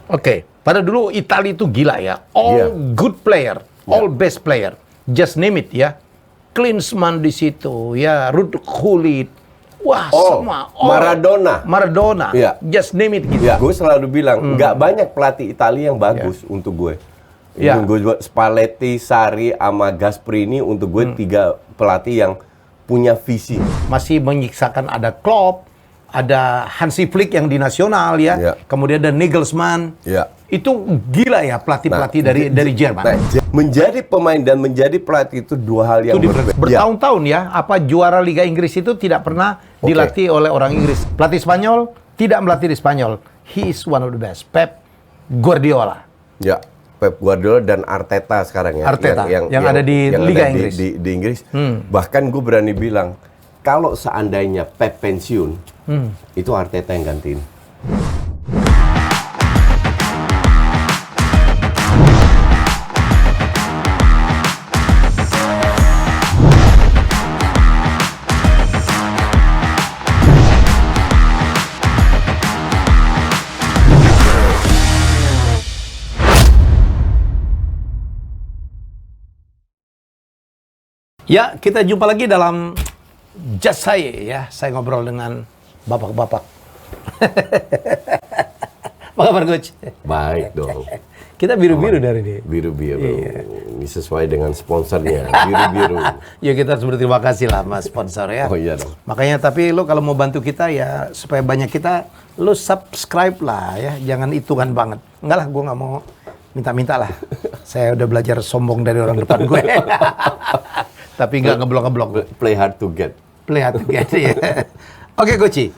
Oke. Pada dulu Italia itu gila ya. All good player, all best player. Just name it ya. Klinsmann di situ, ya, Ruud Gullit. Wah, semua. Maradona. Ya. Just name it gitu. Ya, gue selalu bilang, nggak banyak pelatih Italia yang bagus untuk gue. Gue Spalletti, Sarri, sama Gasperini untuk gue 3 pelatih yang punya visi. Masih menyiksakan ada Klopp, ada Hansi Flick yang di nasional ya. Kemudian ada Nagelsmann. Itu gila ya pelatih-pelatih dari Jerman. Menjadi pemain dan menjadi pelatih itu 2 hal yang berbeda. Bertahun-tahun ya, apa juara Liga Inggris itu tidak pernah dilatih oleh orang Inggris. Pelatih Spanyol tidak melatih di Spanyol. He is one of the best. Pep Guardiola. Ya, Pep Guardiola dan Arteta sekarang ya. Arteta yang ada di Liga Inggris. Di Inggris. Bahkan gue berani bilang, kalau seandainya Pep pensiun, itu Arteta yang gantiin. Ya, kita jumpa lagi dalam Just saya ya. Saya ngobrol dengan bapak-bapak. Apa kabar, Coach? Baik dong. Kita biru-biru dari ini. Biru-biru. Ini sesuai dengan sponsornya. Biru-biru. Ya, kita harus berterima kasih lah mas sponsor ya. Oh iya dong. Makanya tapi lo kalau mau bantu kita ya supaya banyak kita, lo subscribe lah ya. Jangan hitungan banget. Enggak lah, gue nggak mau minta-minta lah. Saya udah belajar sombong dari orang depan gue. Tapi nggak ngeblok-ngeblok. Play hard to get. Play hard to get ya. Oke, Coach.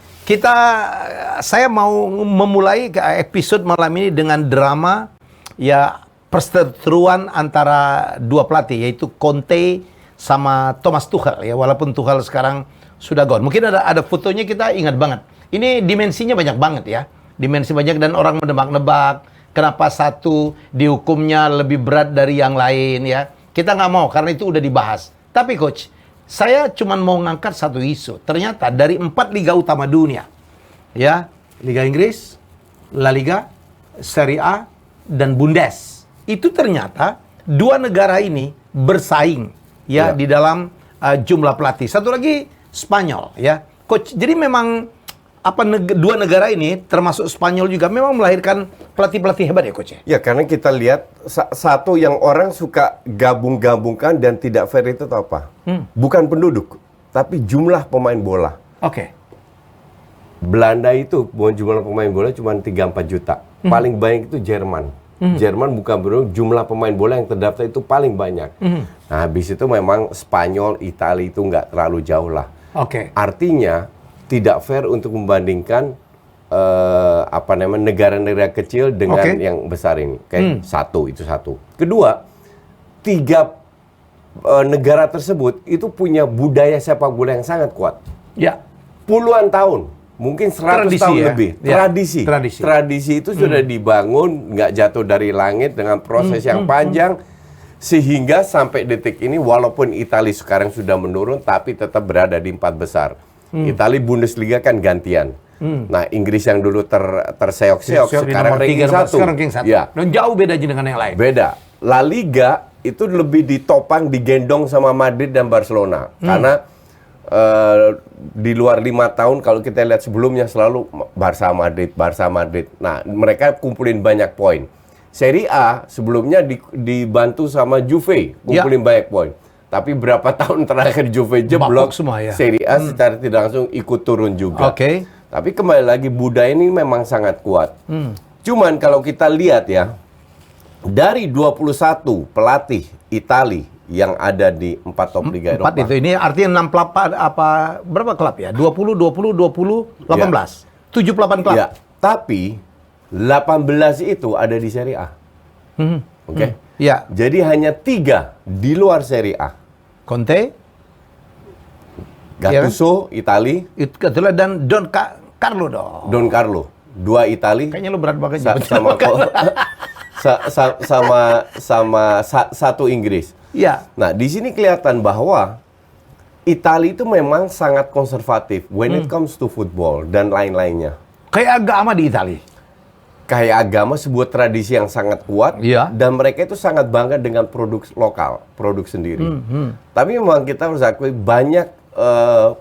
Saya mau memulai episode malam ini dengan drama ya perseteruan antara 2 pelatih yaitu Conte sama Thomas Tuchel ya. Walaupun Tuchel sekarang sudah gone. Mungkin ada fotonya kita ingat banget. Ini dimensinya banyak banget ya. Dimensi banyak dan orang menebak-nebak kenapa satu dihukumnya lebih berat dari yang lain ya. Kita nggak mau karena itu udah dibahas. Tapi Coach, saya cuma mau ngangkat satu isu. Ternyata dari 4 liga utama dunia, ya, Liga Inggris, La Liga, Serie A, dan Bundes, itu ternyata 2 negara ini bersaing, ya, di dalam jumlah pelatih. Satu lagi Spanyol, ya, Coach. Jadi memang 2 negara ini, termasuk Spanyol juga, memang melahirkan pelatih-pelatih hebat ya, Coach? Ya, karena kita lihat satu yang orang suka gabung-gabungkan dan tidak fair itu apa? Bukan penduduk, tapi jumlah pemain bola. Oke. Belanda itu jumlah pemain bola cuma 3-4 juta. Paling banyak itu Jerman. Jerman bukan penduduk, jumlah pemain bola yang terdaftar itu paling banyak. Nah, habis itu memang Spanyol, Italia itu nggak terlalu jauh lah. Oke. Artinya tidak fair untuk membandingkan negara-negara kecil dengan yang besar ini. Itu satu. Kedua, 3 negara tersebut itu punya budaya sepak bola yang sangat kuat. Ya. Puluhan tahun, mungkin 100 tahun ya? lebih. Ya. Tradisi itu sudah dibangun, nggak jatuh dari langit dengan proses yang panjang. Sehingga sampai detik ini, walaupun Italia sekarang sudah menurun, tapi tetap berada di 4 besar. Italia Bundesliga kan gantian. Nah, Inggris yang dulu terseok-seok sekarang ranking 1. Ya. Dan jauh beda dengan yang lain. Beda. La Liga itu lebih ditopang, digendong sama Madrid dan Barcelona. Karena di luar 5 tahun kalau kita lihat sebelumnya selalu Barca Madrid. Nah, mereka kumpulin banyak poin. Serie A sebelumnya dibantu sama Juve, kumpulin banyak poin. Tapi berapa tahun terakhir Juve jeblok semua, ya? Serie A secara tidak langsung ikut turun juga. Oke. Tapi kembali lagi budaya ini memang sangat kuat. Cuman kalau kita lihat ya, dari 21 pelatih Italia yang ada di 4 top liga Eropa. 4 itu, ini artinya 6 berapa klub ya? 20, 18. 78 klub. Ya, tapi 18 itu ada di Serie A. Oke. Ya. Jadi hanya 3 di luar Serie A. Conte, Gattuso, Itali, dan Don Carlo dong. Don Carlo, 2 Itali. Kayaknya lu berat banget sama 1 Inggris. Ya. Nah, di sini kelihatan bahwa Italia itu memang sangat konservatif when it comes to football dan lain-lainnya. Kayak agama di Italia. kayak agama, sebuah tradisi yang sangat kuat, Iya. dan mereka itu sangat bangga dengan produk lokal, produk sendiri. Tapi memang kita harus akui banyak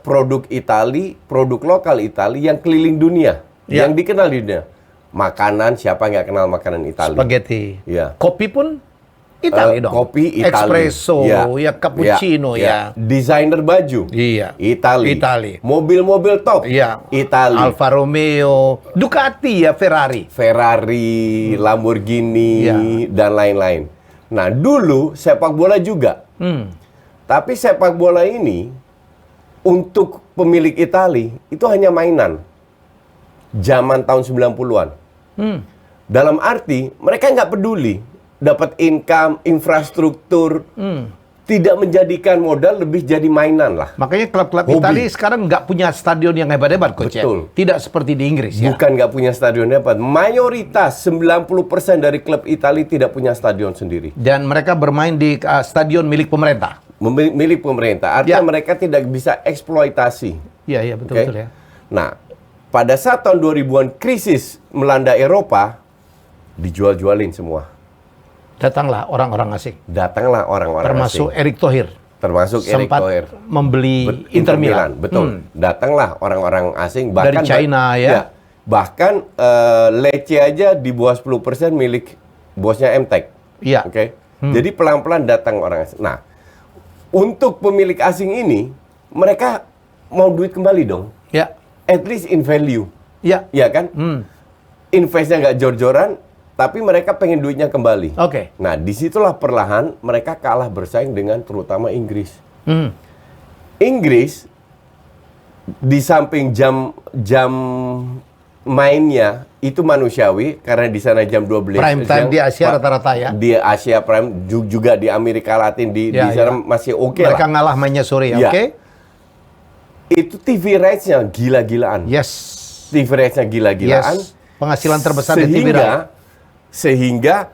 produk Itali, produk lokal Itali yang keliling dunia, Iya. yang dikenal di dunia. Makanan, siapa nggak kenal makanan Itali? Spaghetti. Iya. Kopi pun Itali dong. Kopi Itali. Espresso, ya cappuccino, ya. Desainer baju. Iya. Itali. Itali. Mobil-mobil top. Iya. Itali. Alfa Romeo, Ducati ya, Ferrari. Ferrari, Lamborghini, Iya. dan lain-lain. Nah, dulu sepak bola juga. Tapi sepak bola ini untuk pemilik Itali itu hanya mainan. Zaman tahun 90-an. Dalam arti mereka nggak peduli dapat income, infrastruktur, tidak menjadikan modal, lebih jadi mainan lah. Makanya klub-klub Hobi. Itali sekarang nggak punya stadion yang hebat-hebat, Coach. Betul. Ya? Tidak seperti di Inggris ya. Bukan nggak punya stadion hebat. Mayoritas 90% dari klub Itali tidak punya stadion sendiri. Dan mereka bermain di stadion milik pemerintah. Milik pemerintah. Artinya Ya. mereka tidak bisa eksploitasi. Iya, iya Oke? betul-betul ya. Nah, pada saat tahun 2000-an krisis melanda Eropa, dijual-jualin semua. Datanglah orang-orang asing. Datanglah orang-orang Termasuk asing. Erick Thohir. Termasuk Erick Sempat Thohir. membeli Inter Milan. Betul. Datanglah orang-orang asing. Bahkan Dari China ya. Bahkan Lecce aja di bawah 10% milik bosnya MTEK. Iya. Oke. Jadi pelan-pelan datang orang asing. Nah, untuk pemilik asing ini, mereka mau duit kembali dong. Ya. At least in value. Ya. Iya kan? Investnya nggak jor-joran, tapi mereka pengen duitnya kembali. Oke. Nah, disitulah perlahan mereka kalah bersaing dengan terutama Inggris. Inggris di samping jam mainnya itu manusiawi karena di sana jam 12 Prime time siang. di Asia rata-rata ya. Di Asia prime juga di Amerika Latin di Ya, sana ya. masih oke Mereka lah. ngalah mainnya sore ya, Ya. oke? Itu TV rights-nya gila-gilaan. Yes. TV rights-nya gila-gilaan. Yes. Penghasilan terbesar di TV right. Sehingga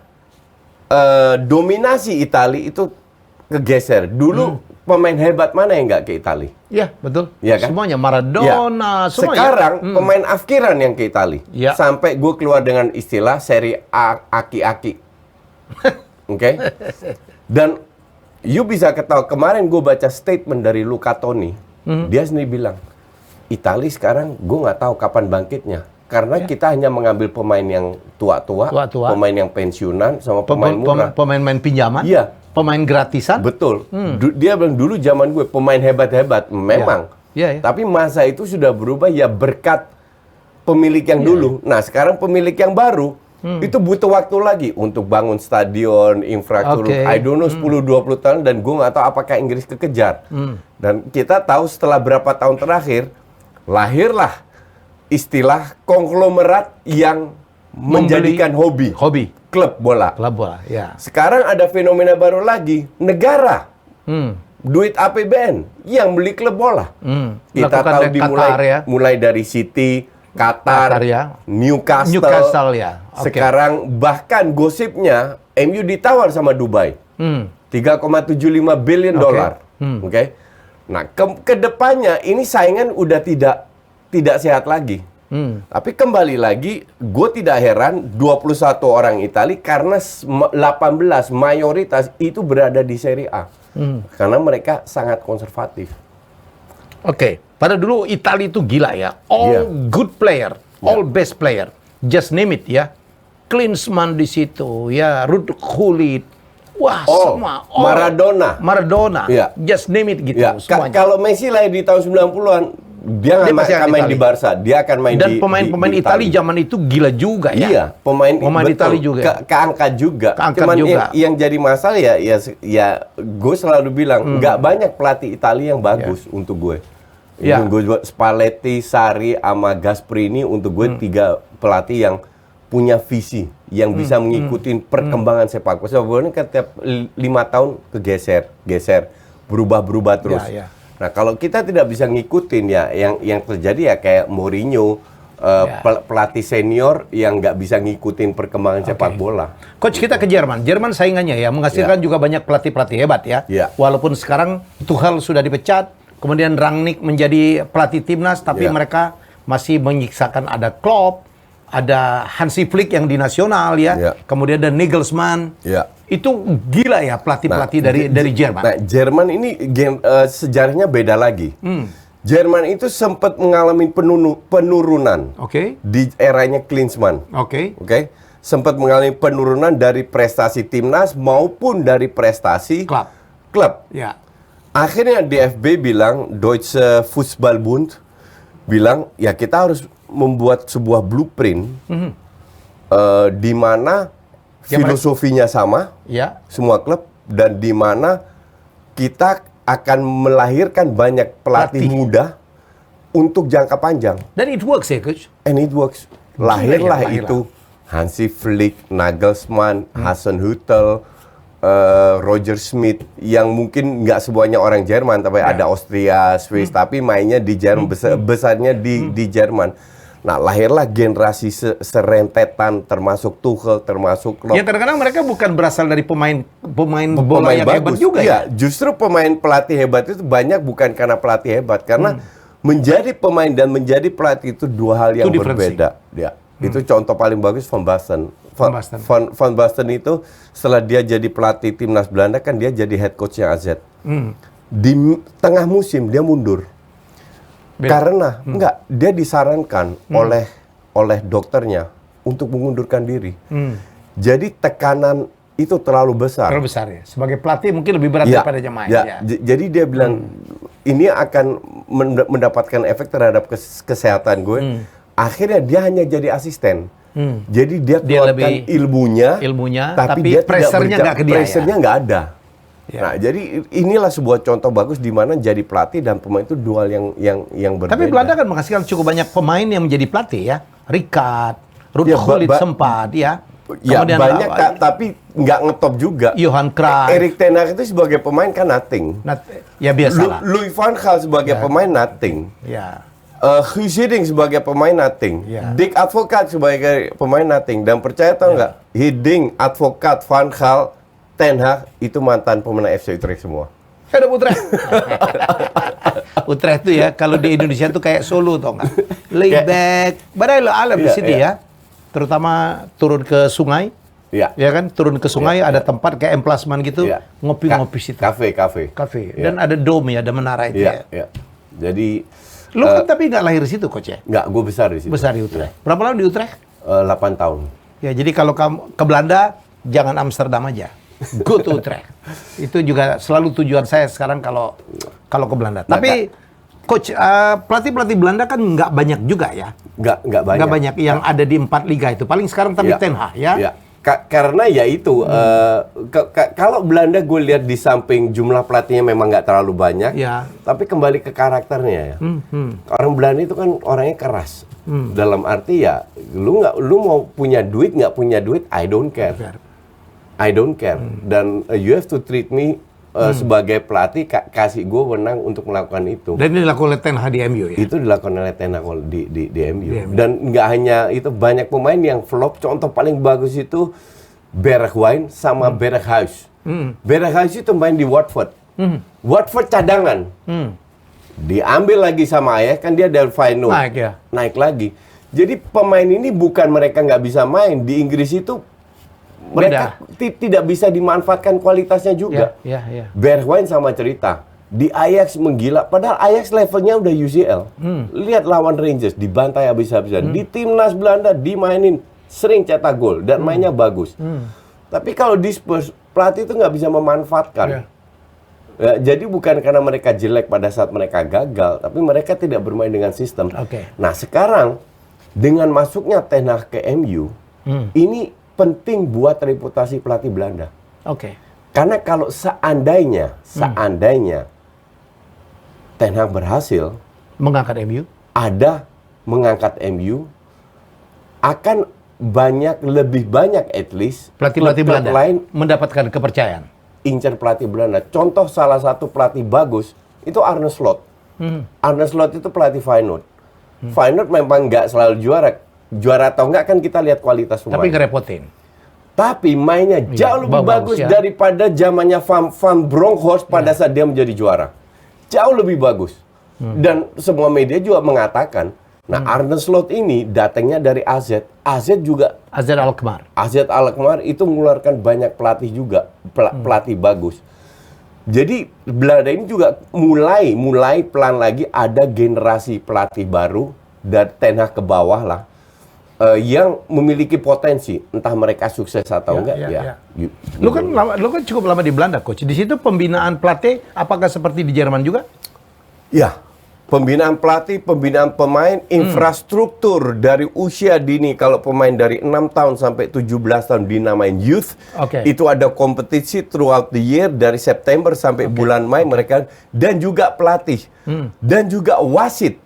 dominasi Itali itu kegeser. Dulu pemain hebat mana yang nggak ke Itali? Ya, betul. Iya kan? Semuanya Maradona, Ya. semuanya. Sekarang pemain afkiran yang ke Itali. Ya. Sampai gue keluar dengan istilah seri A aki-aki. Oke? Dan you bisa ketahui, kemarin gue baca statement dari Luca Toni. Dia sendiri bilang, Itali sekarang gue nggak tahu kapan bangkitnya. Karena kita hanya mengambil pemain yang tua-tua, pemain yang pensiunan, sama pemain murah. Pemain-pemain pinjaman, Iya. pemain gratisan. Betul. Dia bilang dulu zaman gue pemain hebat-hebat, memang. Iya, iya. Tapi masa itu sudah berubah ya berkat pemilik yang dulu. Nah, sekarang pemilik yang baru itu butuh waktu lagi untuk bangun stadion, infrastruktur. Oke. I don't know 10-20 tahun dan gue nggak tahu apakah Inggris kekejar. Dan kita tahu setelah berapa tahun terakhir lahirlah istilah konglomerat yang menjadikan hobi klub bola. Klub bola, ya. Sekarang ada fenomena baru lagi, negara. Duit APBN yang beli klub bola. Kita Lakukan tahu dari Qatar, ya. mulai dari City, Qatar, ya. Newcastle ya. Oke. Sekarang bahkan gosipnya MU ditawar sama Dubai. 3,75 billion dolar. Oke. Nah, ke depannya ini saingan udah tidak sehat lagi. Tapi kembali lagi, gue tidak heran 21 orang Itali karena 18 mayoritas itu berada di Serie A. Karena mereka sangat konservatif. Oke. Pada dulu Italia itu gila ya. All good player, all best player. Just name it ya. Klinsmann di situ, ya, Ruud Gullit. Wah, semua. Maradona. Ya. Just name it gitu Ya. semuanya. Kalau Messi lahir di tahun 90-an, dia akan main di Barca, dia akan main dan di pemain-pemain Italia zaman itu gila juga ya. Iya, pemain Italia juga. Keangkat juga. Cuman juga. Yang jadi masalah ya gue selalu bilang nggak banyak pelatih Italia yang bagus untuk gue. Ya. Gue Spalletti, Sarri, sama Gasperini untuk gue 3 pelatih yang punya visi yang bisa mengikuti perkembangan sepak bola. Sepak bola ini kan tiap 5 tahun geser, berubah terus. Ya. Nah, kalau kita tidak bisa ngikutin ya, yang terjadi ya kayak Mourinho, pelatih senior yang nggak bisa ngikutin perkembangan sepak bola. Coach, kita ke Jerman. Jerman saingannya ya menghasilkan juga banyak pelatih-pelatih hebat ya. Walaupun sekarang Tuchel sudah dipecat, kemudian Rangnick menjadi pelatih timnas, tapi mereka masih menyiksakan ada Klopp, ada Hansi Flick yang di nasional ya, Ya. kemudian ada Nagelsmann. Ya. Itu gila ya pelatih-pelatih dari Jerman. Nah, Jerman ini sejarahnya beda lagi. Jerman itu sempat mengalami penurunan Oke. di eranya Klinsmann. Oke. Oke, sempat mengalami penurunan dari prestasi timnas maupun dari prestasi klub. Ya. Akhirnya DFB bilang, Deutsche Fußballbund bilang, ya kita harus membuat sebuah blueprint di mana filosofinya sama, Ya. semua klub, dan di mana kita akan melahirkan banyak pelatih muda untuk jangka panjang. Dan it works ya, Coach. And it works. Lahirlah Lahirlah. itu Hansi Flick, Nagelsmann, Hasenhüttl, Roger Schmidt, yang mungkin nggak semuanya orang Jerman, tapi ada Austria, Swiss, tapi mainnya di Jerman, besarnya di Jerman. Nah, lahirlah generasi serentetan, termasuk Tuchel, termasuk Klopp. Ya kadang-kadang mereka bukan berasal dari pemain bola yang hebat juga ya. Justru pemain pelatih hebat itu banyak bukan karena pelatih hebat, karena menjadi pemain dan menjadi pelatih itu dua hal yang berbeda. Ya, itu contoh paling bagus Van Basten. Van Basten itu setelah dia jadi pelatih timnas Belanda kan dia jadi head coach-nya AZ. Di tengah musim dia mundur. Karena dia disarankan oleh dokternya untuk mengundurkan diri. Jadi tekanan itu terlalu besar. Terlalu besar ya. Sebagai pelatih mungkin lebih berat daripada pemain. Ya. Jadi dia bilang ini akan mendapatkan efek terhadap kesehatan gue. Akhirnya dia hanya jadi asisten. Jadi dia keluarkan ilmunya, tapi dia pressernya nggak ada. Ya. Nah, jadi inilah sebuah contoh bagus di mana jadi pelatih dan pemain itu dua hal yang berbeda. Tapi Belanda kan menghasilkan cukup banyak pemain yang menjadi pelatih ya. Rijkaard, Ruud Gullit sempat ya. Ya banyak tapi nggak ngetop juga. Johan Cruyff. Erik ten Hag itu sebagai pemain kan nothing. Ya biasa lah. Louis van Gaal sebagai pemain nothing. Ya. Guus Hiddink sebagai pemain nothing. Ya. Dick Advocaat sebagai pemain nothing. Dan percaya tau nggak? Hiddink, Advocaat, Van Gaal, Ten Hag itu mantan pemain FC Utrecht semua. Ada Utrecht. Utrecht itu ya, kalau di Indonesia tuh kayak Solo tau nggak? Laid back, badai lo alam di sini ya. Terutama turun ke sungai. Iya. Ya kan, turun ke sungai ada tempat kayak emplasman gitu, ngopi-ngopi situ. Kafe. Dan ada dome ya, ada menara itu ya. Jadi lu kan tapi nggak lahir di situ, Coach ya? Nggak, gue besar di situ. Besar di Utrecht. Berapa lama di Utrecht? 8 tahun. Ya, jadi kalau kamu ke Belanda, jangan Amsterdam aja. Go to Utrecht. Itu juga selalu tujuan saya sekarang kalau ke Belanda. Tapi Coach, pelatih-pelatih Belanda kan nggak banyak juga ya? Nggak banyak. Nggak banyak yang ada di 4 liga itu. Paling sekarang tapi Ten Hag ya? Ya. Karena ya itu, kalau Belanda gue lihat di samping jumlah pelatihnya memang nggak terlalu banyak, tapi kembali ke karakternya ya. Orang Belanda itu kan orangnya keras. Dalam arti ya, lu mau punya duit nggak punya duit, I don't care. I don't care. Dan you have to treat me sebagai pelatih, kasih gue wewenang untuk melakukan itu. Dan ini dilakukan oleh Ten Hag di MU ya? Itu dilakukan oleh Ten Hag di MU. Dan nggak hanya itu, banyak pemain yang flop. Contoh paling bagus itu Bergwijn sama Berghuis. Berghuis itu main di Watford. Watford cadangan. Diambil lagi sama Ajax, kan dia dari Feyenoord. Naik lagi. Jadi pemain ini bukan mereka nggak bisa main. Di Inggris itu mereka tidak bisa dimanfaatkan kualitasnya juga. Bergwijn sama cerita. Di Ajax menggila, padahal Ajax levelnya udah UCL. Lihat lawan Rangers, dibantai habis-habisan. Di timnas Belanda dimainin, sering cetak gol dan mainnya bagus. Tapi kalau di Spurs, pelatih itu nggak bisa memanfaatkan. Ya, jadi bukan karena mereka jelek pada saat mereka gagal, tapi mereka tidak bermain dengan sistem. Nah sekarang, dengan masuknya Ten Hag ke MU, ini penting buat reputasi pelatih Belanda. Karena kalau seandainya Ten Hag berhasil mengangkat MU, akan lebih banyak at least pelatih-pelatih Belanda lain mendapatkan kepercayaan. Incer pelatih Belanda. Contoh salah satu pelatih bagus itu Arne Slot. Arne Slot itu pelatih Feyenoord. Feyenoord memang nggak selalu juara atau enggak kan kita lihat kualitas pemain. Tapi ngerepotin. Tapi mainnya jauh lebih bagus daripada zamannya Van Bronckhorst pada saat dia menjadi juara. Jauh lebih bagus. Dan semua media juga mengatakan Nah, Arne Slot ini datangnya dari AZ. AZ juga AZ Alkmaar. AZ Alkmaar itu mengeluarkan banyak pelatih juga, pelatih bagus. Jadi Belanda ini juga mulai pelan lagi ada generasi pelatih baru dari Ten Hag ke bawah lah yang memiliki potensi, entah mereka sukses atau enggak ya. Lu kan cukup lama di Belanda, coach. Di situ pembinaan pelatih apakah seperti di Jerman juga? Ya. Pembinaan pelatih, pembinaan pemain, infrastruktur dari usia dini. Kalau pemain dari 6 tahun sampai 17 tahun dinamain youth. Itu ada kompetisi throughout the year dari September sampai bulan Mei mereka. Dan juga pelatih. Dan juga wasit.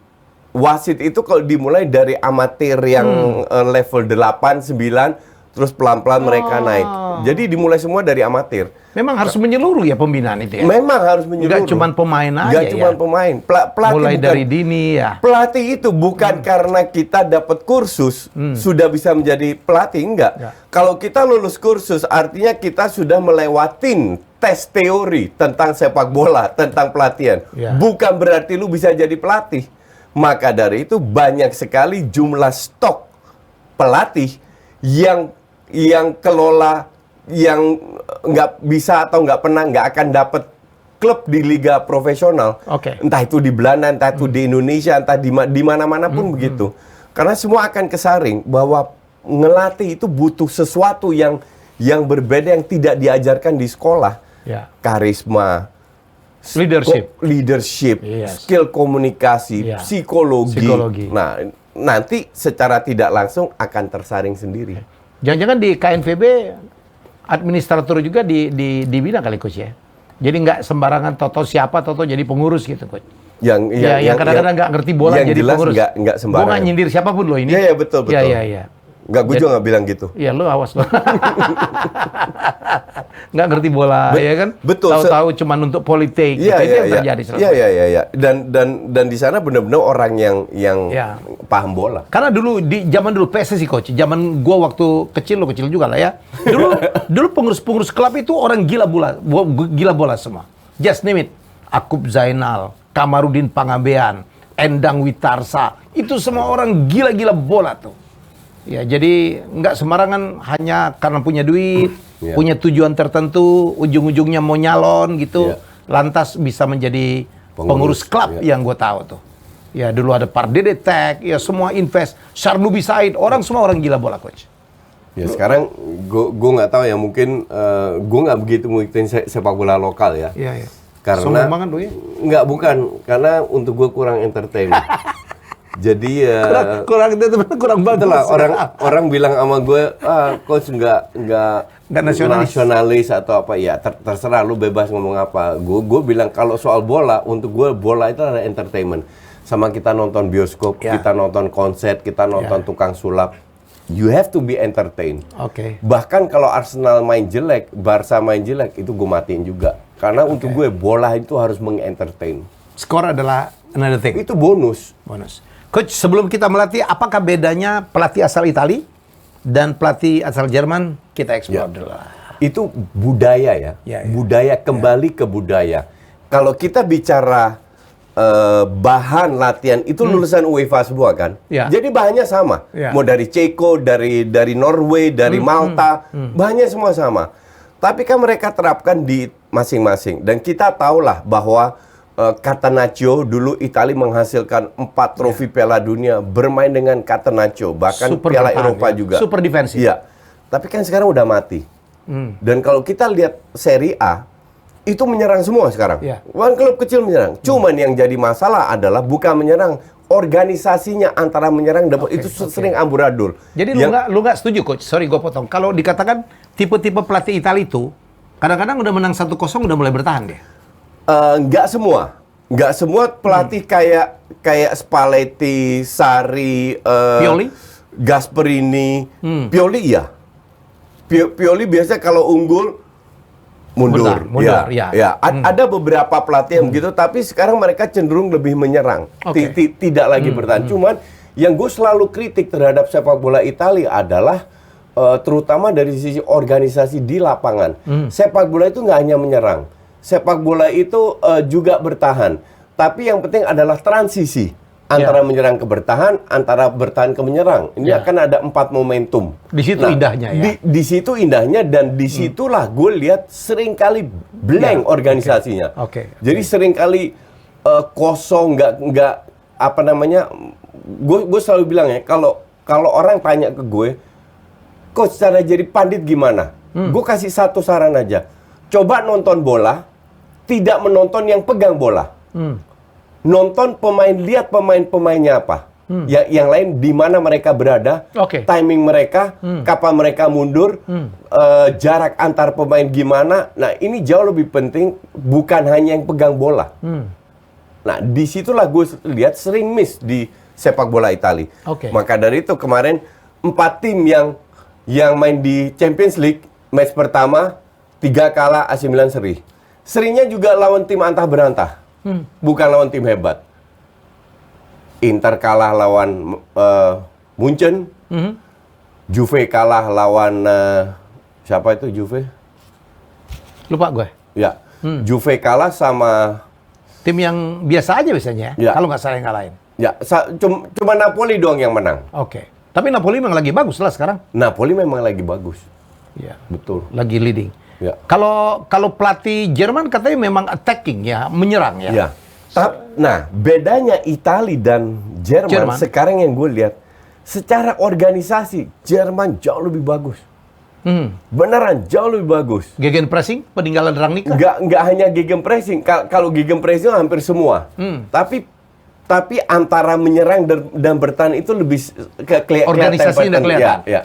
Wasit itu kalau dimulai dari amatir yang level 8, 9. Terus pelan-pelan mereka naik. Jadi dimulai semua dari amatir. Memang harus menyeluruh ya pembinaan itu ya? Memang harus menyeluruh. Nggak cuma pemain aja Nggak cuma pemain. Pelatih mulai bukan, dari dini ya? Pelatih itu bukan karena kita dapat kursus, sudah bisa menjadi pelatih. Enggak. Kalau kita lulus kursus, artinya kita sudah melewatin tes teori tentang sepak bola, tentang pelatihan. Bukan berarti lu bisa jadi pelatih. Maka dari itu banyak sekali jumlah stok pelatih yang kelola, yang nggak bisa atau nggak akan dapat klub di liga profesional. Entah itu di Belanda, entah itu di Indonesia, entah di mana-mana pun begitu. Karena semua akan kesaring bahwa ngelatih itu butuh sesuatu yang berbeda, yang tidak diajarkan di sekolah. Karisma, leadership, skill komunikasi, psikologi. Nah, nanti secara tidak langsung akan tersaring sendiri. Jangan-jangan di KNVB administrator juga dibina kali, coach ya. Jadi nggak sembarangan toto siapa jadi pengurus gitu, coach. Yang kadang-kadang nggak ngerti bola jadi pengurus. Nggak sembarangan. Gue nggak nyindir siapapun loh ini. Iya betul. Iya. Nggak, gue juga nggak bilang gitu. Iya, lu awas lo. Nggak ngerti bola, ya kan? Betul. Tahu-tahu cuma untuk politik. Itu yang terjadi. Iya. Dan di sana benar-benar orang yang paham bola. Karena zaman dulu PSSI, coach. Zaman gua waktu kecil, lo kecil juga lah ya. Dulu pengurus klub itu orang gila bola semua. Just name it. Akub Zainal, Kamarudin Pangabean, Endang Witarsa. Itu semua orang gila-gila bola tuh. Ya, jadi nggak sembarangan hanya karena punya duit, punya tujuan tertentu, ujung-ujungnya mau nyalon gitu, lantas bisa menjadi pengurus klub yang gue tahu tuh. Ya, dulu ada Pardede Tech, ya semua invest, Sarlubi Said, semua orang gila bola, coach. Ya, sekarang gue nggak tahu ya, mungkin gue nggak begitu ngikutin sepak bola lokal ya. Iya. Karena nggak, bukan, karena untuk gue kurang entertainment. Jadi kurang banget lah, orang bilang sama gue, coach nggak nasionalis atau apa ya, terserah lu bebas ngomong apa. Gue bilang kalau soal bola, untuk gue bola itu adalah entertainment. Sama kita nonton bioskop, kita nonton konser, kita nonton tukang sulap. You have to be entertained. Bahkan kalau Arsenal main jelek, Barca main jelek, itu gue matiin juga. Karena untuk gue bola itu harus mengentertain. Skor adalah another thing. Itu bonus. Coach, sebelum kita melatih, apakah bedanya pelatih asal Itali dan pelatih asal Jerman? Kita explore dulu. Itu budaya ya. Budaya, kembali ke budaya. Kalau kita bicara bahan latihan, itu lulusan UEFA semua kan? Jadi bahannya sama. Mau dari Ceko, dari Norway, dari Malta, bahannya semua sama. Tapi kan mereka terapkan di masing-masing. Dan kita tahulah bahwa Catenaccio dulu Italia menghasilkan 4 trofi Piala Dunia bermain dengan Catenaccio, bahkan super Piala Eropa juga. Super defensif. Iya. Tapi kan sekarang udah mati. Dan kalau kita lihat Serie A, itu menyerang semua sekarang. One klub kecil menyerang. Cuman yang jadi masalah adalah bukan menyerang, organisasinya antara menyerang dan itu sering amburadul. Jadi lu nggak setuju, coach? Sorry gue potong. Kalau dikatakan tipe-tipe pelatih Italia itu kadang-kadang udah menang 1-0 udah mulai bertahan deh. Nggak semua pelatih kayak Spalletti, Sarri, Pioli, Gasperini, Pioli ya. Pioli biasa kalau unggul mundur. Ya. Ada beberapa pelatih yang begitu, tapi sekarang mereka cenderung lebih menyerang, tidak lagi bertahan. Cuman yang gue selalu kritik terhadap sepak bola Italia adalah terutama dari sisi organisasi di lapangan. Sepak bola itu nggak hanya menyerang. Sepak bola itu juga bertahan. Tapi yang penting adalah transisi. antara menyerang ke bertahan, antara bertahan ke menyerang. Ini akan ada 4 momentum. Di situ indahnya ya. Di situ indahnya dan disitulah gue lihat seringkali blank organisasinya. Oke. Jadi seringkali kosong, nggak apa namanya. Gue selalu bilang ya, kalau orang tanya ke gue, coach cara jadi pandit gimana? Gue kasih satu saran aja. Coba nonton bola, tidak menonton yang pegang bola. Nonton pemain, lihat pemain-pemainnya apa. Yang lain di mana mereka berada, timing mereka, kapan mereka mundur, jarak antar pemain gimana. Nah, ini jauh lebih penting, bukan hanya yang pegang bola. Nah, disitulah gue lihat sering miss di sepak bola Italia. Maka dari itu kemarin 4 tim yang main di Champions League, match pertama 3 kalah, AC Milan seri. Serinya juga lawan tim antah berantah. Bukan lawan tim hebat. Inter kalah lawan Munchen. Juve kalah lawan siapa itu Juve? Lupa gue. Ya. Juve kalah sama tim yang biasa aja biasanya. Kalau nggak salah yang ngalahin. Ya, cuma Napoli doang yang menang. Tapi Napoli memang lagi bagus lah sekarang. Napoli memang lagi bagus. Iya. Betul. Lagi leading. Ya. Kalau pelatih Jerman katanya memang attacking ya, menyerang ya. Ya. Nah, bedanya Italia dan Jerman sekarang yang gue lihat, secara organisasi Jerman jauh lebih bagus. Beneran jauh lebih bagus. Gegen pressing, peninggalan Rangnick. Nggak hanya gegen pressing. Kalau gegen pressing hampir semua. Tapi antara menyerang dan bertahan itu lebih kelihatan. Organisasinya udah kelihatan. Ya.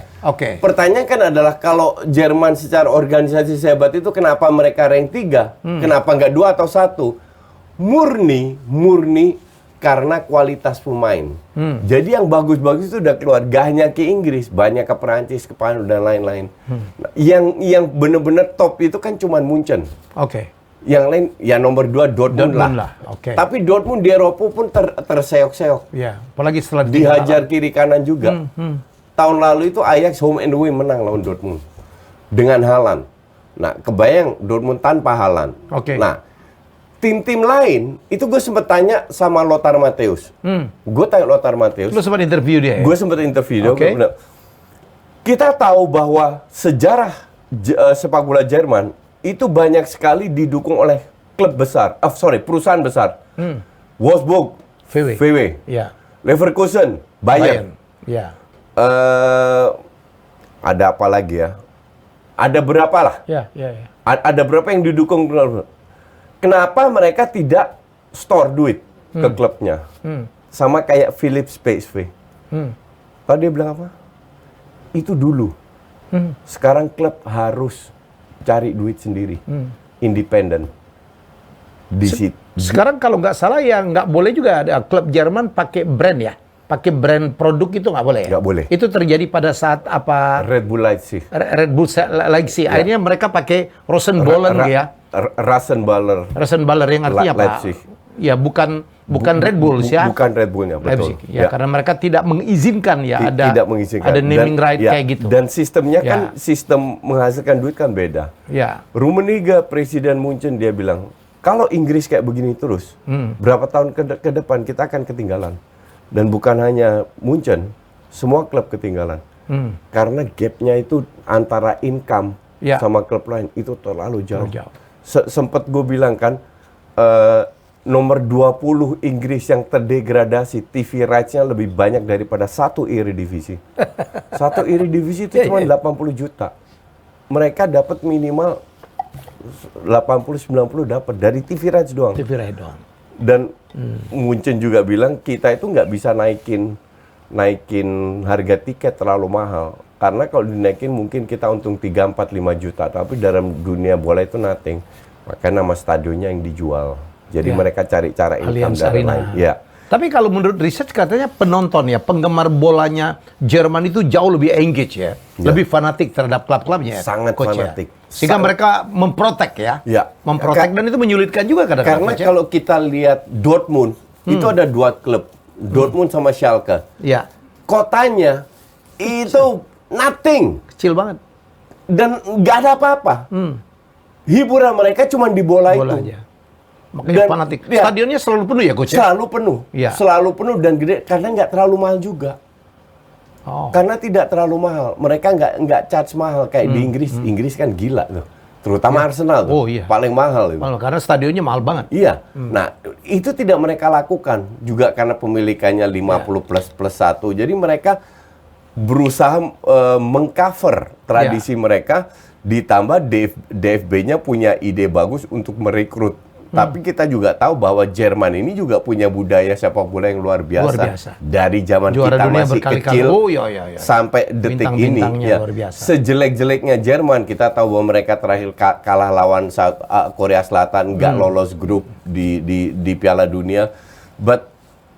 Pertanyaan kan adalah kalau Jerman secara organisasi sehebat itu kenapa mereka rank 3? Kenapa nggak 2 atau 1? Murni karena kualitas pemain. Jadi yang bagus-bagus itu udah keluar. Gak hanya ke Inggris, banyak ke Perancis, ke Spanyol dan lain-lain. Nah, yang benar-benar top itu kan cuma Munchen. Yang lain ya nomor 2 Dortmund lah. Tapi Dortmund di Eropa pun terseok-seok. Ya, apalagi setelah dihajar kiri kanan juga. Tahun lalu itu Ajax home and away menang lawan Dortmund dengan Haaland. Nah, kebayang Dortmund tanpa Haaland. Nah, tim-tim lain itu gue sempat tanya sama Lothar Matthäus. Gue tanya Lothar Matthäus. Lu sempat interview dia ya? Gue sempat interview dia. Kita tahu bahwa sejarah sepak bola Jerman itu banyak sekali didukung oleh klub besar, perusahaan besar. Wolfsburg, VW. Leverkusen, Bayern. Ada apa lagi ya? Ada berapa lah? Ada berapa yang didukung? Kenapa mereka tidak store duit ke klubnya? Sama kayak Philips PSV. Tahu dia bilang apa? Itu dulu. Sekarang klub harus cari duit sendiri, independen. Sekarang kalau nggak salah ya nggak boleh juga ada klub Jerman pakai brand ya, pakai brand produk itu nggak boleh. Nggak boleh. Itu terjadi pada saat apa? Red Bull Leipzig. Akhirnya mereka pakai Rosenbollen ya. Rosenballer yang artinya apa? Leipzig. Ya bukan Red Bull ya. Bukan Red Bullnya, betul. Leipzig. Ya, karena mereka tidak mengizinkan ya ada naming right kayak gitu. Dan sistemnya kan sistem menghasilkan duit kan beda. Rummenigge, Presiden Munchen, dia bilang kalau Inggris kayak begini terus, berapa tahun ke depan kita akan ketinggalan. Dan bukan hanya Munchen, semua klub ketinggalan. Karena gapnya itu antara income sama klub lain itu terlalu jauh. Sempet gue bilang kan, nomor 20 Inggris yang terdegradasi, TV rights-nya lebih banyak daripada satu Eredivisie. Satu Eredivisie itu cuma 80 juta. Mereka dapat minimal 80-90 dapat dari TV rights doang. Dan Munchen juga bilang kita itu nggak bisa naikin harga tiket terlalu mahal. Karena kalau dinaikin mungkin kita untung 3, 4, 5 juta. Tapi dalam dunia bola itu nothing. Makanya nama stadionnya yang dijual. Jadi mereka cari cara income dari lain. Tapi kalau menurut research katanya penonton ya, penggemar bolanya Jerman itu jauh lebih engage ya. Lebih fanatik terhadap klub-klubnya. Sangat fanatik. Sehingga mereka memprotek ya. Memprotek dan itu menyulitkan juga kadang-kadang. Karena kalau kita lihat Dortmund, itu ada 2 klub. Dortmund sama Schalke. Kotanya itu nothing. Kecil banget. Dan nggak ada apa-apa. Hiburan mereka cuma di bola itu. Aja. Makanya fanatik. Stadionnya selalu penuh ya, Coach? Selalu penuh. Ya. Selalu penuh dan gede karena nggak terlalu mahal juga. Karena tidak terlalu mahal. Mereka nggak charge mahal kayak di Inggris. Inggris kan gila tuh. Terutama Arsenal tuh. Paling mahal itu. Karena stadionnya mahal banget. Iya. Nah, itu tidak mereka lakukan juga karena pemilikannya 50 plus 1. Jadi mereka berusaha mengcover tradisi mereka, ditambah DFB-nya punya ide bagus untuk merekrut. Tapi kita juga tahu bahwa Jerman ini juga punya budaya sepak bola yang luar biasa. Dari zaman Juara kita dunia masih kecil sampai detik ini. Ya. Sejelek-jeleknya Jerman, kita tahu bahwa mereka terakhir kalah lawan Korea Selatan, nggak lolos grup di Piala Dunia. But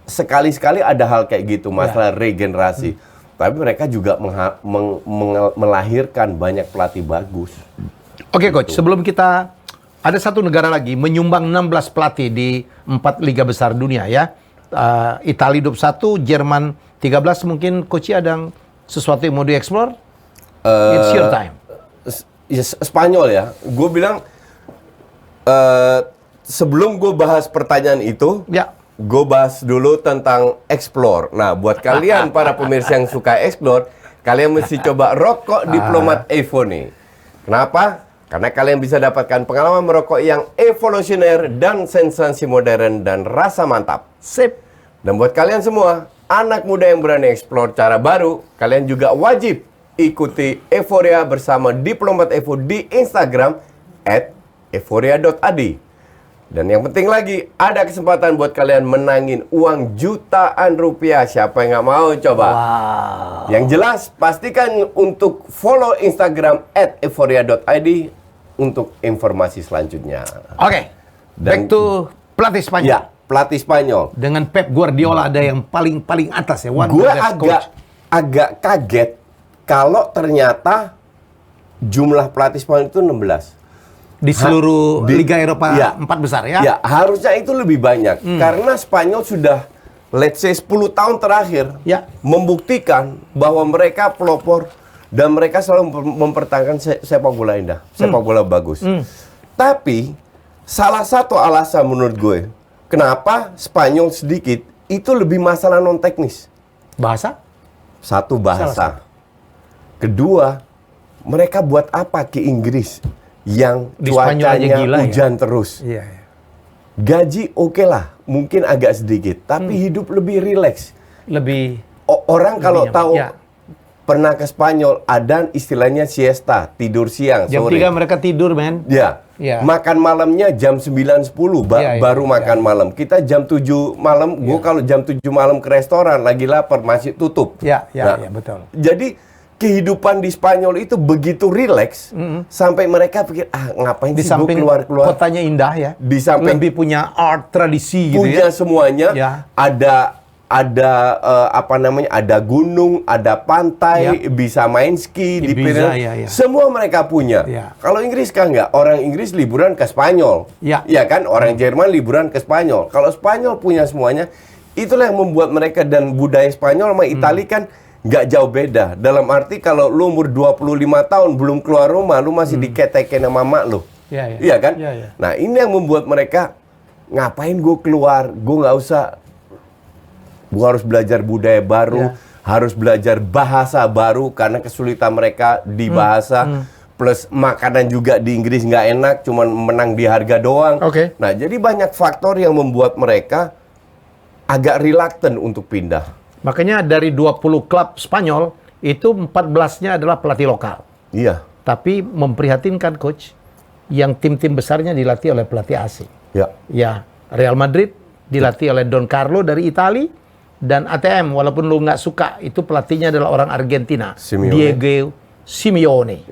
sekali-sekali ada hal kayak gitu, masalah regenerasi. Tapi mereka juga melahirkan banyak pelatih bagus. Oke, Coach, sebelum kita... Ada satu negara lagi menyumbang 16 pelatih di 4 liga besar dunia ya. Italia 21, Jerman 13. Mungkin Coach ada sesuatu yang mau dieksplor? It's your time. Spanyol ya. Gue bilang sebelum gue bahas pertanyaan itu, gue bahas dulu tentang explore. Nah, buat kalian para pemirsa yang suka explore, kalian mesti coba rokok Diplomat Evo nih. Kenapa? Karena kalian bisa dapatkan pengalaman merokok yang evolusioner dan sensasi modern dan rasa mantap. Sip. Dan buat kalian semua, anak muda yang berani eksplor cara baru, kalian juga wajib ikuti Euforia bersama Diplomat Evo di Instagram @euforia.id. Dan yang penting lagi, ada kesempatan buat kalian menangin uang jutaan rupiah. Siapa yang nggak mau coba? Wow. Yang jelas, pastikan untuk follow Instagram @euforia.id untuk informasi selanjutnya. Oke, back to pelatih Spanyol. Ya, pelatih Spanyol. Dengan Pep Guardiola ada yang paling atas ya. Gue agak kaget kalau ternyata jumlah pelatih Spanyol itu 16. Di seluruh Liga Eropa 4 besar ya? Ya, harusnya itu lebih banyak. Karena Spanyol sudah, let's say 10 tahun terakhir, membuktikan bahwa mereka pelopor dan mereka selalu mempertahankan sepak bola indah, sepak bola bagus. Tapi, salah satu alasan menurut gue, kenapa Spanyol sedikit, itu lebih masalah non-teknis. Bahasa? Satu, bahasa. Kedua, mereka buat apa ke Inggris yang di cuacanya gila, hujan terus? Gaji oke lah, mungkin agak sedikit, tapi hidup lebih rileks. Orang kalau tahu pernah ke Spanyol, ada istilahnya siesta, tidur siang, jam sore. 3 mereka tidur, men. Makan malamnya jam 9-10 baru makan malam. Kita jam 7 malam, gue kalau jam 7 malam ke restoran, lagi lapar, masih tutup. Betul. Jadi, kehidupan di Spanyol itu begitu rileks, sampai mereka pikir, ngapain sih gue keluar-keluar. Kotanya indah ya. Di samping lebih punya art, tradisi gitu punya semuanya. Ada gunung, ada pantai, bisa main ski di Pyrenees. Semua mereka punya. Kalau Inggris kan nggak. Orang Inggris liburan ke Spanyol. Ya kan? Orang Jerman liburan ke Spanyol. Kalau Spanyol punya semuanya, itulah yang membuat mereka, dan budaya Spanyol sama Italia kan nggak jauh beda. Dalam arti kalau lu umur 25 tahun belum keluar rumah, lu masih diketekin sama mak lu. Iya kan? Nah, ini yang membuat mereka, ngapain gue keluar? Gue nggak usah. Gue harus belajar budaya baru, harus belajar bahasa baru karena kesulitan mereka di bahasa. Plus makanan juga di Inggris nggak enak, cuman menang di harga doang. Nah, jadi banyak faktor yang membuat mereka agak reluctant untuk pindah. Makanya dari 20 klub Spanyol, itu 14-nya adalah pelatih lokal. Iya. Tapi memprihatinkan, Coach, yang tim-tim besarnya dilatih oleh pelatih asing. Ya, Real Madrid dilatih oleh Don Carlo dari Italia. Dan ATM, walaupun lu nggak suka, itu pelatihnya adalah orang Argentina, Diego Simeone.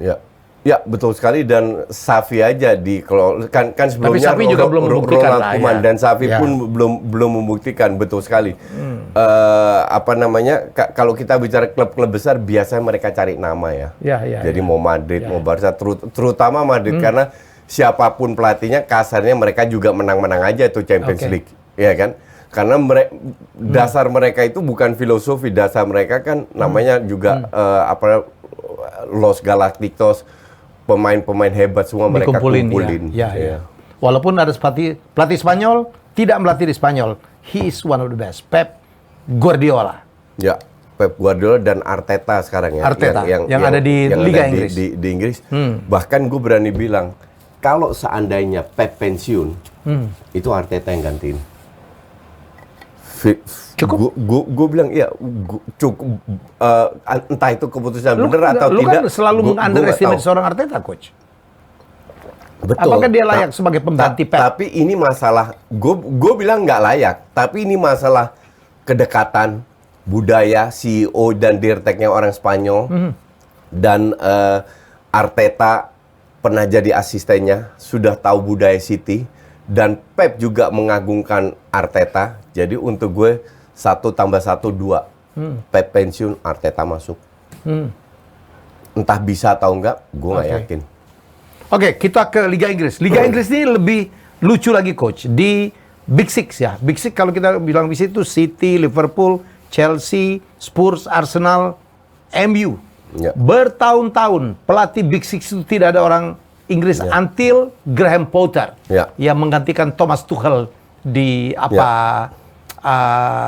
Ya, betul sekali. Dan Xavi aja kan sebelumnya Xavi juga belum membuktikan Ronald Koeman dan Xavi pun belum membuktikan, betul sekali. Kalau kita bicara klub-klub besar, biasanya mereka cari nama ya. Jadi mau Madrid, mau Barca, terutama Madrid, karena siapapun pelatihnya, kasarnya mereka juga menang-menang aja itu Champions League, ya kan? Karena dasar mereka itu bukan filosofi, dasar mereka kan namanya juga Los Galacticos, pemain-pemain hebat semua mereka kumpulin. Walaupun ada pelatih Spanyol, tidak melatih di Spanyol. He is one of the best. Pep Guardiola. Ya, Pep Guardiola dan Arteta sekarang ya. Arteta, yang ada di Liga Inggris. Di Inggris. Bahkan gue berani bilang, kalau seandainya Pep pensiun, itu Arteta yang gantiin. Cukup? Gue bilang, iya, cukup. Entah itu keputusan benar atau lu tidak. Lu kan selalu meng-underestimate seorang Arteta, Coach. Betul. Apakah dia layak sebagai pengganti Pep? Tapi ini masalah, gue bilang nggak layak. Tapi ini masalah kedekatan, budaya, CEO dan dirteknya orang Spanyol. Dan Arteta pernah jadi asistennya, sudah tahu budaya City. Dan Pep juga mengagungkan Arteta. Jadi untuk gue 1+1 2. Pep pensiun, Arteta masuk. Entah bisa atau enggak, gue nggak yakin. Oke, kita ke Liga Inggris. Liga Inggris ini lebih lucu lagi, Coach. Di Big Six ya. Big Six kalau kita bilang Big Six itu City, Liverpool, Chelsea, Spurs, Arsenal, MU. Ya. Bertahun-tahun pelatih Big Six itu tidak ada orang Inggris until Graham Potter yang menggantikan Thomas Tuchel di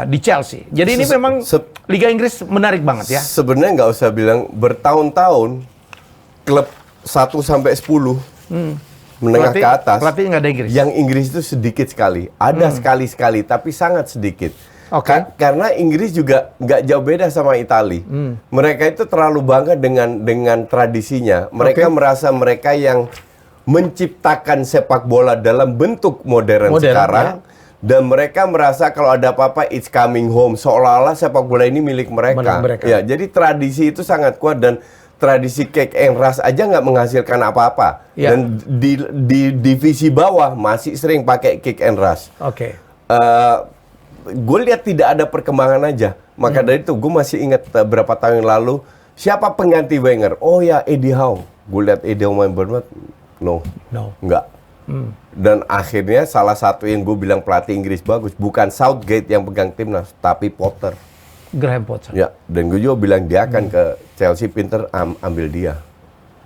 di Chelsea. Jadi ini memang Liga Inggris menarik banget ya. Sebenarnya nggak usah bilang bertahun-tahun klub 1-10 menengah ke atas. Pelatihnya nggak ada Inggris. Yang Inggris itu sedikit sekali. Ada sekali-sekali, tapi sangat sedikit. Karena Inggris juga nggak jauh beda sama Italia. Mereka itu terlalu bangga dengan tradisinya. Mereka merasa mereka yang menciptakan sepak bola dalam bentuk modern sekarang. Dan mereka merasa kalau ada apa-apa, it's coming home. Seolah-olah sepak bola ini milik mereka. Ya, jadi tradisi itu sangat kuat dan tradisi cake and rush aja nggak menghasilkan apa-apa. Dan di divisi bawah masih sering pakai kick and rush. Gue lihat tidak ada perkembangan aja. Maka dari itu gue masih ingat beberapa tahun yang lalu siapa pengganti Wenger? Oh ya, Eddie Howe. Gue lihat Eddie Howe main Bournemouth. No. Enggak. Dan akhirnya salah satu yang gue bilang pelatih Inggris bagus bukan Southgate yang pegang timnas, tapi Potter. Graham Potter. Ya, dan gue juga bilang dia akan ke Chelsea, pinter ambil dia.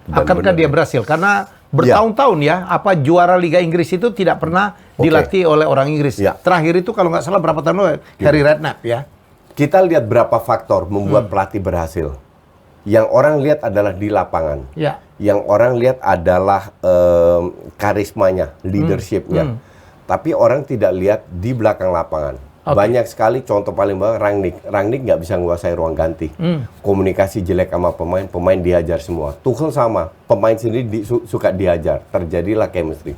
Akankah dia berhasil? Karena bertahun-tahun apa juara Liga Inggris itu tidak pernah dilatih oleh orang Inggris. Terakhir itu kalau nggak salah berapa tahun lalu Harry Redknapp ya. Kita lihat berapa faktor membuat pelatih berhasil. Yang orang lihat adalah di lapangan. Yang orang lihat adalah karismanya, leadershipnya. Tapi orang tidak lihat di belakang lapangan. Banyak sekali contoh paling bawah Rangnick nggak bisa menguasai ruang ganti. Komunikasi jelek sama pemain dihajar semua. Tuchel sama, pemain sendiri suka dihajar. Terjadilah chemistry.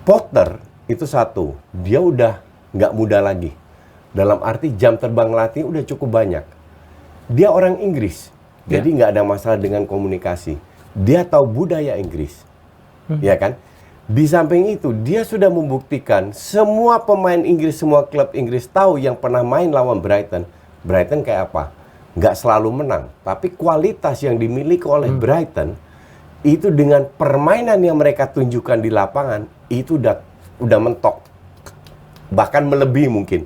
Potter itu satu, dia udah nggak muda lagi. Dalam arti jam terbang latih udah cukup banyak. Dia orang Inggris, jadi nggak ada masalah dengan komunikasi. Dia tahu budaya Inggris, ya kan? Di samping itu, dia sudah membuktikan semua pemain Inggris, semua klub Inggris tahu yang pernah main lawan Brighton. Brighton kayak apa? Nggak selalu menang. Tapi kualitas yang dimiliki oleh Brighton, itu dengan permainan yang mereka tunjukkan di lapangan, itu udah mentok. Bahkan melebihi mungkin.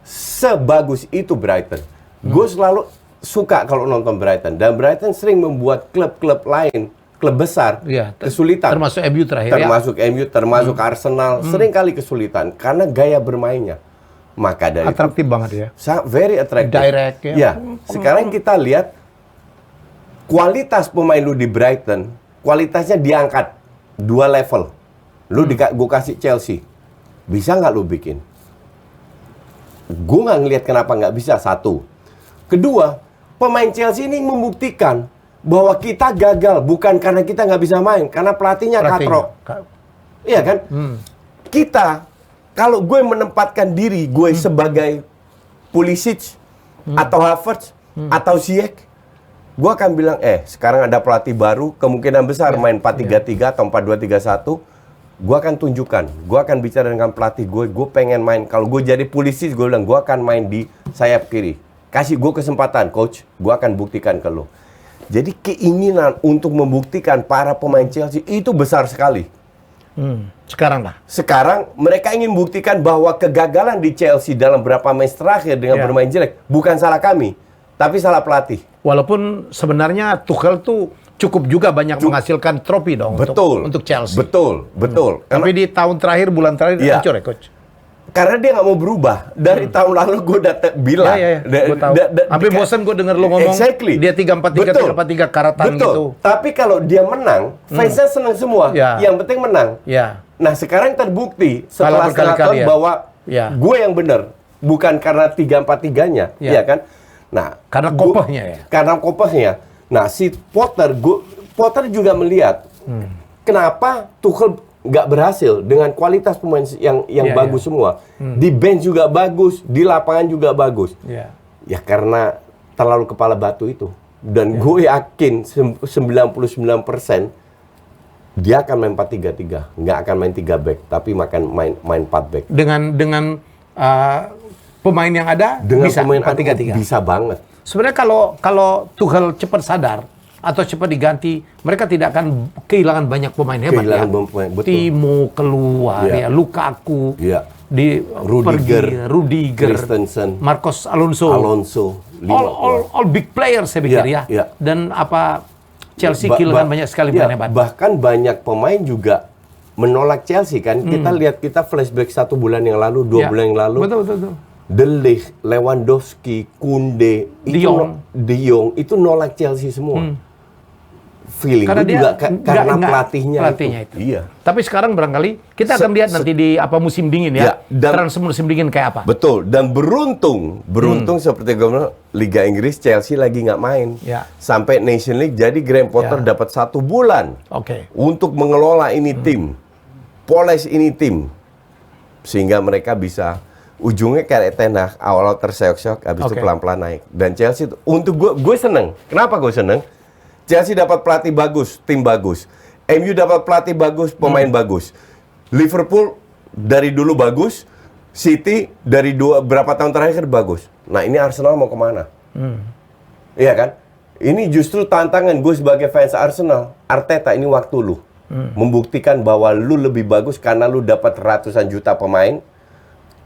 Sebagus itu Brighton. Gue selalu suka kalau nonton Brighton. Dan Brighton sering membuat klub-klub lain, klub besar, kesulitan. Termasuk MU terakhir termasuk MU, termasuk Arsenal, sering kali kesulitan karena gaya bermainnya. Maka dari atraktif banget ya. Very attractive. Direct ya. Sekarang kita lihat kualitas pemain lu di Brighton, kualitasnya diangkat 2 level. Lu gue kasih Chelsea, bisa nggak lu bikin? Gue nggak ngelihat kenapa nggak bisa. Satu. Kedua, pemain Chelsea ini membuktikan bahwa kita gagal bukan karena kita nggak bisa main, karena pelatihnya katrok. Iya kan? Kita, kalau gue menempatkan diri gue sebagai Pulisic atau Havertz atau Ziyech, gue akan bilang, sekarang ada pelatih baru, kemungkinan besar main 4-3-3 atau 4-2-3-1, gue akan tunjukkan, gue akan bicara dengan pelatih gue pengen main. Kalau gue jadi Pulisic, gue bilang, gue akan main di sayap kiri. Kasih gue kesempatan, coach, gue akan buktikan ke lo. Jadi keinginan untuk membuktikan para pemain Chelsea itu besar sekali. Sekarang lah. Sekarang mereka ingin buktikan bahwa kegagalan di Chelsea dalam beberapa match terakhir dengan bermain jelek bukan salah kami, tapi salah pelatih. Walaupun sebenarnya Tuchel tuh cukup juga banyak menghasilkan trofi dong untuk Chelsea. Betul. Tapi di tahun terakhir, bulan terakhir hancur ya, Coach? Karena dia nggak mau berubah. Dari tahun lalu gue udah bilang. Gue tahu. Sampai bosan gue denger lo ngomong. Exactly. Dia 3-4-3, 3-4-3 karatan gitu. Tapi kalau dia menang, fansnya senang semua. Yang penting menang. Nah sekarang terbukti setelah tahun bahwa gue yang benar. Bukan karena 3-4-3-nya. Iya kan? Nah, karena kopahnya ya? Karena kopahnya. Nah si Potter juga melihat. Kenapa Tuchel nggak berhasil dengan kualitas pemain yang bagus semua. Di bench juga bagus, di lapangan juga bagus. Ya karena terlalu kepala batu itu. Dan gue yakin 99% dia akan main 4-3-3. Nggak akan main 3 back, tapi main 4 back. Dengan pemain yang ada, dengan bisa pemain 4-3-3. Bisa banget. Sebenarnya kalau Tuchel cepat sadar atau cepat diganti, mereka tidak akan kehilangan banyak pemain hebat betul. Timo keluar Lukaku, Rudiger, Christensen, Marcos Alonso. All big players saya pikir Dan Chelsea kehilangan banyak sekali pemain hebat. Bahkan banyak pemain juga menolak Chelsea kan. Kita flashback 1 bulan yang lalu, 2 bulan yang lalu. Betul. De Ligt, Lewandowski, Koundé, De Jong itu nolak Chelsea semua. Feeling karena juga karena pelatihnya itu. Iya. Tapi sekarang barangkali kita akan lihat nanti di musim dingin transfer musim dingin kayak apa. Betul. Dan beruntung seperti gue bilang, Liga Inggris Chelsea lagi nggak main. Sampai Nation League, jadi Graham Potter dapat 1 bulan untuk mengelola ini tim, poles ini tim, sehingga mereka bisa ujungnya kayak Ten Hag, awal-awal terseok-seok, habis itu pelan-pelan naik. Dan Chelsea untuk gue seneng. Kenapa gue seneng? Chelsea dapat pelatih bagus, tim bagus. MU dapat pelatih bagus, pemain bagus. Liverpool dari dulu bagus. City dari berapa tahun terakhir bagus. Nah ini Arsenal mau kemana? Iya kan? Ini justru tantangan gue sebagai fans Arsenal. Arteta, ini waktu lu. Membuktikan bahwa lu lebih bagus karena lu dapat ratusan juta pemain.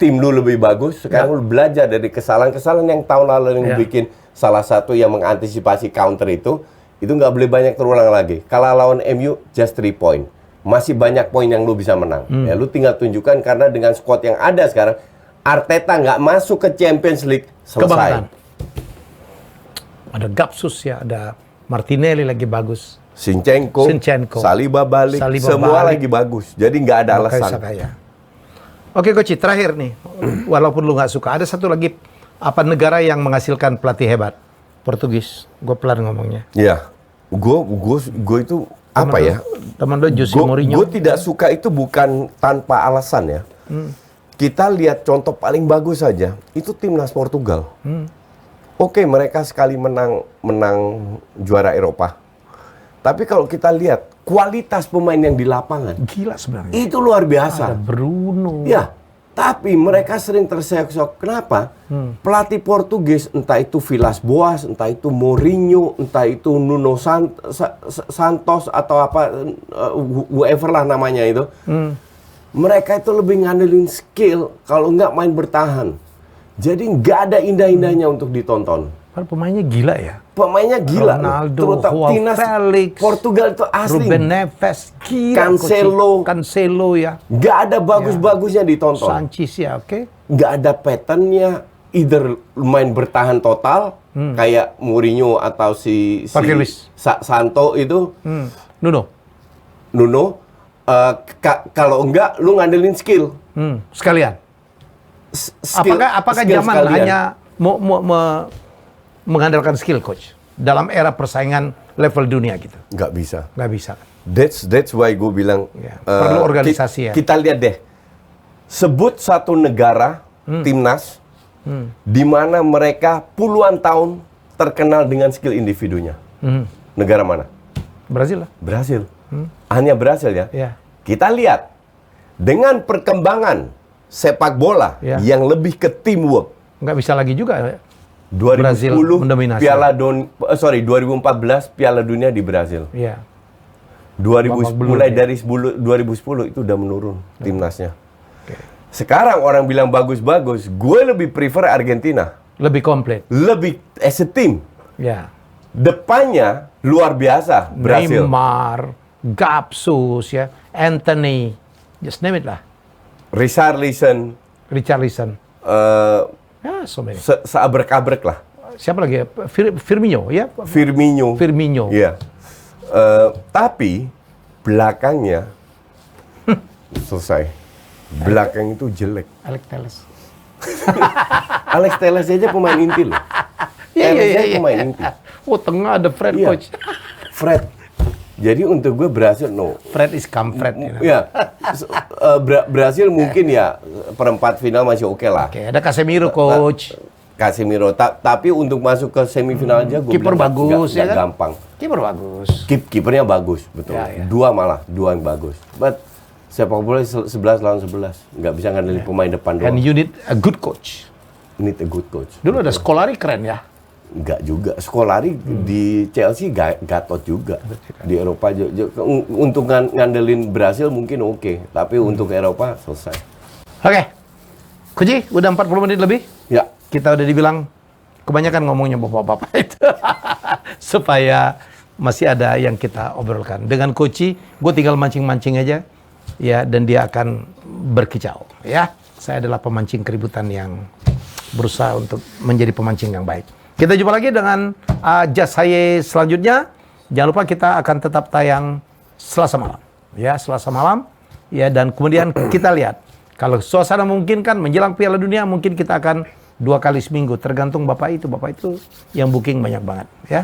Tim lu lebih bagus. Sekarang lu belajar dari kesalahan-kesalahan yang tahun lalu yang bikin salah satu yang mengantisipasi counter itu nggak boleh banyak terulang lagi. Kalau lawan MU, just 3 point. Masih banyak poin yang lu bisa menang. Ya, lu tinggal tunjukkan karena dengan squad yang ada sekarang, Arteta nggak masuk ke Champions League, selesai. Kebanggaan. Ada Gapsus ada Martinelli lagi bagus. Zinchenko. Saliba balik, semua lagi bagus. Jadi nggak ada alasan. Oke, Coach, terakhir nih. Walaupun lu nggak suka, ada satu lagi negara yang menghasilkan pelatih hebat. Portugis, gue pelan ngomongnya. Iya, gue itu Teman lo Jose Mourinho. Gue tidak suka itu bukan tanpa alasan ya. Kita lihat contoh paling bagus saja, itu timnas Portugal. Oke, mereka sekali menang juara Eropa. Tapi kalau kita lihat kualitas pemain yang di lapangan, gila sebenarnya. Itu luar biasa. Ada Bruno. Ya. Tapi mereka sering terseok-seok. Kenapa? Pelatih Portugis, entah itu Villas Boas, entah itu Mourinho, entah itu Nuno Santos atau whoever lah namanya itu. Mereka itu lebih ngandelin skill kalau nggak main bertahan. Jadi nggak ada indah-indahnya untuk ditonton. Pemainnya gila ya. Pemainnya gila. Ronaldo, Joao Felix, Portugal itu asli. Ruben Neves, gila. Cancelo ya. Nggak ada bagus-bagusnya ditonton. Sanchez ya, oke. Nggak ada patternnya. Either main bertahan total, kayak Mourinho atau si Santo itu. Nuno. Kalau enggak, lu ngandelin skill. Sekalian. Apakah zaman sekalian hanya mengandalkan skill, Coach, dalam era persaingan level dunia gitu? Nggak bisa. Nggak bisa. That's why gue bilang perlu organisasi ya. Kita lihat deh, sebut satu negara timnas di mana mereka puluhan tahun terkenal dengan skill individunya. Negara mana? Brazil lah. Brazil. Hanya Brazil ya. Kita lihat dengan perkembangan sepak bola yang lebih ke teamwork. Nggak bisa lagi juga. 2010 2014 Piala Dunia di Brazil. Iya. 2010 mulai dari 2010 itu udah menurun timnasnya. Sekarang orang bilang bagus-bagus, gue lebih prefer Argentina. Lebih komplit. Lebih as a team. Ya. Depannya luar biasa Brasil. Neymar, Gapsus, ya, Anthony, just name it lah. Richarlison, Richarlison. eh, Ya, so many. seabrek-abrek lah. Siapa lagi? Firmino, ya? Firmino. Firmino. Iya. Tapi belakangnya selesai. Belakang itu jelek. Alex Telles. Alex Telles aja pemain inti loh. Telles aja pemain inti. Oh, tengah ada Fred, Iya. coach. Fred. Jadi untuk gue Brasil no. Fred is come Fred. You know. Ya, Brasil mungkin ya perempat final masih oke lah. Oke, ada Casemiro, coach. Casemiro. Tapi untuk masuk ke semifinal aja gue Kiper bagus, ya nggak kan? gampang. Kiper bagus. Kipernya bagus, betul. Ya, ya. Dua yang bagus. But sepak bola 11 lawan 11. Nggak bisa ngandelin pemain depan And doang. you need a good coach. Need a good coach. Dulu ada Scolari keren ya. Nggak juga. Scolari di Chelsea gatot juga. Di Eropa untuk ngandelin Brasil mungkin oke. Tapi untuk Eropa selesai. Oke. Kuci, udah 40 menit lebih. Ya. Kita udah dibilang kebanyakan ngomongnya bapak-bapak itu. Supaya masih ada yang kita obrolkan. Dengan Koci, gue tinggal mancing-mancing aja. Ya, dan dia akan berkicau. Ya, saya adalah pemancing keributan yang berusaha untuk menjadi pemancing yang baik. Kita jumpa lagi dengan Just Haye selanjutnya. Jangan lupa kita akan tetap tayang Selasa malam. Ya, Selasa malam. Ya, dan kemudian kita lihat. Kalau suasana memungkinkan menjelang Piala Dunia, mungkin kita akan 2 kali seminggu. Tergantung Bapak itu yang booking banyak banget. Ya,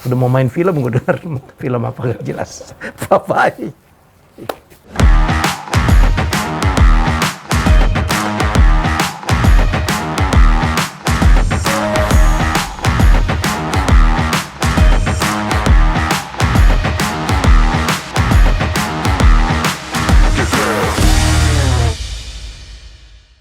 udah mau main film, gue dengar film apa gak jelas. Bye-bye.